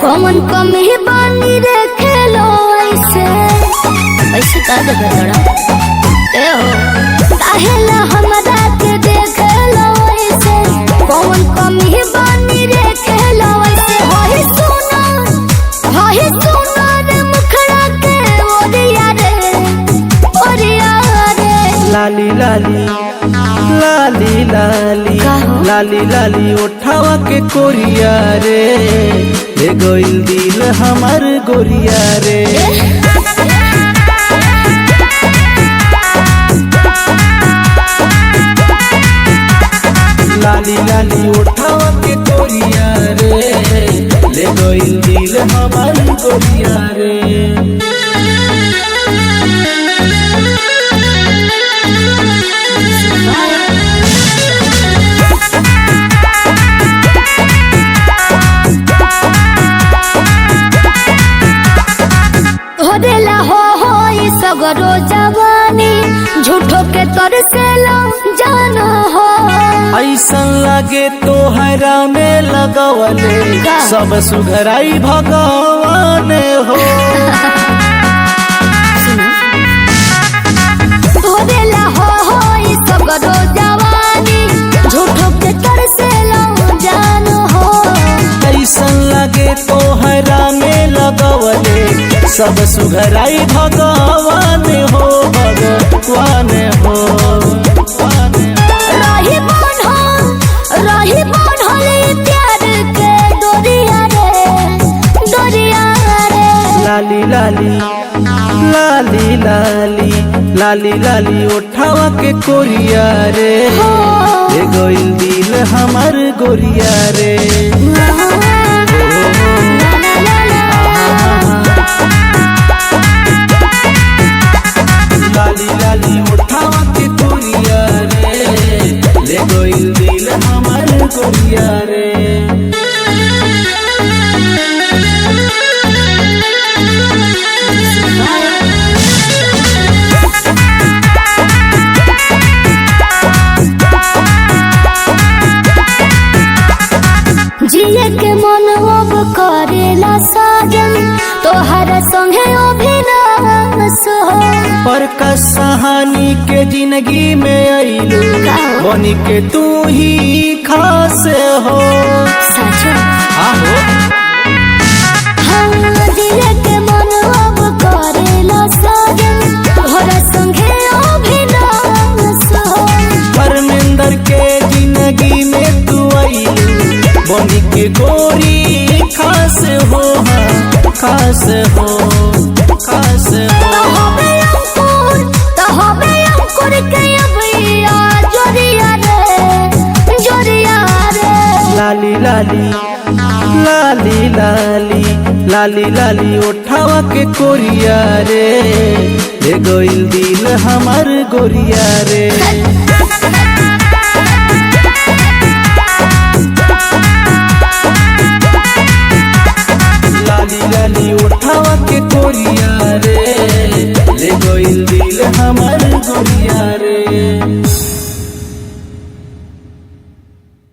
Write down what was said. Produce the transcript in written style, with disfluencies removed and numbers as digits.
कौन कमी बानी रे खेलो ऐसे ऐसे का दे बड़ा ए हो काहेला हमरा के देख लो ऐसे कौन कमी बानी रे खेलो ऐसे होई सुना रे मुखड़ा के ओरिया रे लाली लाली लाली लाली लाली लाली उठावा के कोरिया रे ले गोइल दिल हमार गोरिया रे लाली लाली उठावा के कोरिया रे ले गोइल दिल हमार गोरिया रे सगरो जवानी झूठो के तरसेला जानो हो ऐसा लगे तो हरा में लगवले सब सुघराई भगवान हो तोरेला हो सगरो जवानी झूठो के तरसेला जानो हो ऐसा लगे तो हरा में लगवले सब सुघराई भगवान हो भगवान हो रही बांधले प्यार के डोरिया रे लाली लाली लाली लाली लाली लाली उठावा के कोरिया रे ले गोइल दिल हमार गोरिया रे लाली लाली उठावा के कोरिया रे ले गोइल दिल हमार गोरिया रे जिए के मन अब करेला साजन तोहर संगे अभिनाश हो पर कहानी के जिंदगी में आइलू बनी के तू ही खास हो सच आहो हम जिए के मन अब करेला साजन तोहर संगे अभिनाश हो परमेंद्र के जिंदगी में तू आइलू बनी के गोरी खास हो खास हो खास हो लाली लाली लाली लाली लाली लाली उठावा के कोरिया रे ले गोइल दिल हमार गोरिया रे